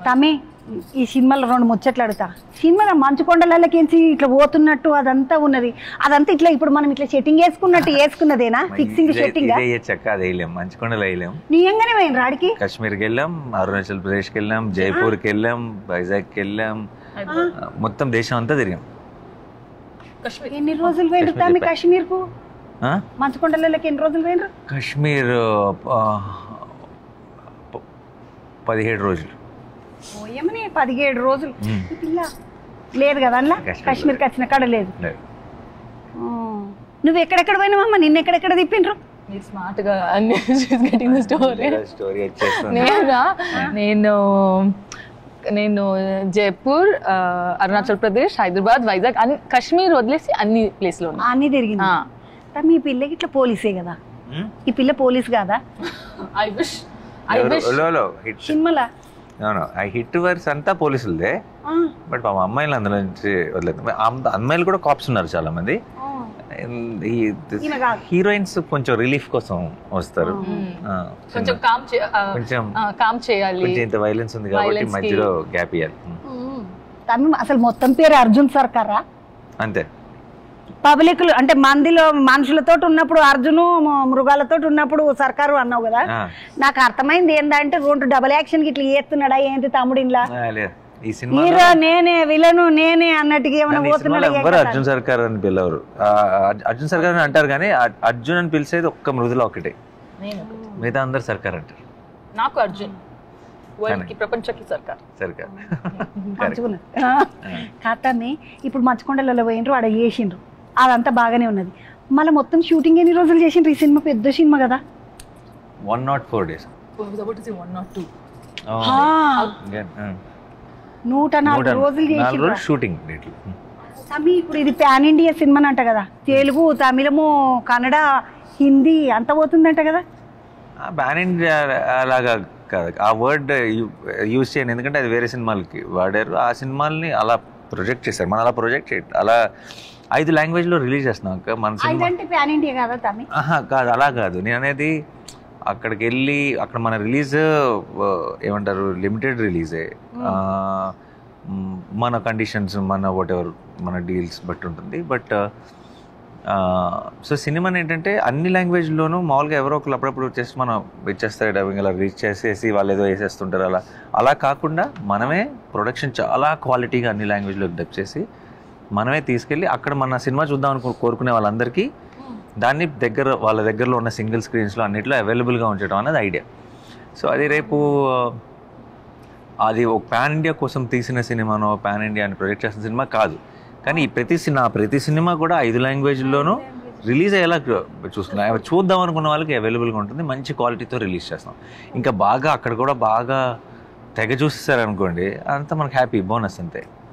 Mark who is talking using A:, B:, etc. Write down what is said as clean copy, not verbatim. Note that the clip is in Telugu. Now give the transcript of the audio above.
A: తమ్మి ఈ సినిమాలో 2 ముచ్చట్లు అడుగుతా. సినిమాలో మంచు కొండలకి ఇట్లా పోతున్నట్టు అదంతా ఉన్నది, అదంతా ఇట్లా ఇప్పుడు మనం ఇట్లా సెట్టింగ్ వేసుకున్నట్టు వేసుకున్నదేనా? Fixing setting
B: మంచుకొండలు వేయలేం.
A: నిజంగానే పోయిన రాడికి
B: కాశ్మీర్కి వెళ్ళాం, అరుణాచల్ ప్రదేశ్కి వెళ్ళాం, జైపూర్కి వెళ్ళాం, వైజాగ్కి వెళ్ళాం, మొత్తం దేశం అంతా తిరిగాం.
A: ఎన్ని రోజులు పోయిన తమ్మి కాశ్మీర్ కు? మంచు కొండలకి ఎన్ని రోజులు పోయినరు?
B: కాశ్మీర్ 17 రోజులు.
A: 17 రోజులు పిల్ల లేదు కదా అందులో? కాశ్మీర్కి వచ్చిన కాడ లేదు. నువ్వు ఎక్కడెక్కడ పోయినావమ్మా? నిన్న ఎక్కడెక్కడ తిప్పిండ్రు?
C: స్మార్ట్ గా స్టోరీ నేను జైపూర్, అరుణాచల్ ప్రదేశ్, హైదరాబాద్, వైజాగ్, కాశ్మీర్ వదిలేసి అన్ని ప్లేస్ లో
A: అన్ని తిరిగింది. మీ పిల్లకి ఇట్లా పోలీసే కదా? ఈ పిల్ల పోలీస్ కాదా? సినిమాలా
B: హిట్ వర్స్ అంతా పోలీసులదే, బట్ మా అమ్మాయిలు అందులో నుంచి వదిలేదు. అమ్మాయిలు కూడా కాప్స్ ఉన్నారు చాలా మంది. హీరోయిన్స్ కొంచెం రిలీఫ్ కోసం వస్తారు, కొంచెం ఇంత వైలెన్స్ ఉంది కాబట్టి మధ్యలో గ్యాప్ ఇవ్వాలి.
A: అసలు మొత్తం పేరు అర్జున్ సర్కారా?
B: అంతే.
A: పబ్లిక్ అంటే మందిలో మనుషులతో ఉన్నప్పుడు అర్జును, మృగాలతో ఉన్నప్పుడు సర్కారు అన్నావు కదా. నాకు అర్థమైంది ఏంటంటే 2 డబుల్ యాక్షన్ ఇట్లా చేస్తున్నాడా ఏంటి తమ్ముడు? ఇలా హీరో నేనే, విలను నేనే అన్నట్టుగా ఏమైనా పోతున్నాడు?
B: అర్జున్ సర్కార్ అని పిలవరు, అర్జున్ సర్కార్ అని అంటారు కానీ అర్జున్ అని పిలిచేది ఒక్క మృదుల ఒకటే, మిగతా అందరు సర్కార్ అంటారు.
C: నాకు అర్జున్ ప్రపంచకి సర్కార్ సర్కార్
A: కాతాన్ని. ఇప్పుడు మంచుకొండలలో పోయినరు, ఆడ చేసిండ్రు, అదంతా బాగానే ఉన్నది. మళ్ళీ మొత్తం షూటింగ్ ఎన్ని రోజులు చేసిండ్రు? ఈ సినిమా పెద్ద సినిమా కదా.
B: 104 days.
A: 104 రోజులు చేసిండ్రు
B: షూటింగ్.
A: ఇప్పుడు ఇది పాన్ ఇండియా సినిమా అంట కదా? తెలుగు, తమిళము, కన్నడ, హిందీ అంత పోతుందంట కదా?
B: పాన్ ఇండియా అలాగా కాదు, ఆ వర్డ్ యూజ్ చేయను, ఎందుకంటే అది వేరే సినిమాలకి వాడారు. ఆ సినిమాల్ని అలా ప్రొజెక్ట్ చేశారు, మనం అలా ప్రొజెక్ట్ చేయాలి. అలా 5 లాంగ్వేజ్లో రిలీజ్ చేస్తున్నాం. మన కాదు, అలా కాదు నేను అనేది. అక్కడికి వెళ్ళి అక్కడ మన రిలీజ్ ఏమంటారు, లిమిటెడ్ రిలీజే. మన కండిషన్స్, మన వాట్ ఎవర్, మన డీల్స్ బట్టి ఉంటుంది. బట్ సో సినిమాని ఏంటంటే అన్ని లాంగ్వేజ్లోనూ మామూలుగా ఎవరో ఒకరు అప్పుడప్పుడు వచ్చేసి మనం ఇచ్చేస్తారు డబ్బింగ్, అలా రీచ్ చేసేసి వాళ్ళు ఏదో వేసేస్తుంటారు. అలా కాకుండా మనమే ప్రొడక్షన్ చాలా క్వాలిటీగా అన్ని లాంగ్వేజ్లోకి డబ్ చేసి మనమే తీసుకెళ్ళి అక్కడ మన సినిమా చూద్దామని కోరుకునే వాళ్ళందరికీ దాన్ని వాళ్ళ దగ్గరలో ఉన్న సింగిల్ స్క్రీన్స్లో అన్నిట్లో అవైలబుల్గా ఉంచడం అన్నది ఐడియా. సో అది రేపు అది ఒక పాన్ ఇండియా కోసం తీసిన సినిమానో, పాన్ ఇండియా అని ప్రొజెక్ట్ చేసిన సినిమా కాదు. కానీ ప్రతి సినిమా కూడా 5 లాంగ్వేజ్లోనూ రిలీజ్ అయ్యేలా చూస్తున్నాం. చూద్దాం అనుకున్న వాళ్ళకి అవైలబుల్గా ఉంటుంది, మంచి క్వాలిటీతో రిలీజ్ చేస్తాం. ఇంకా బాగా అక్కడ కూడా బాగా తెగ చూసేసారనుకోండి, అంతా మనకు హ్యాపీ, బోనస్ అంతే.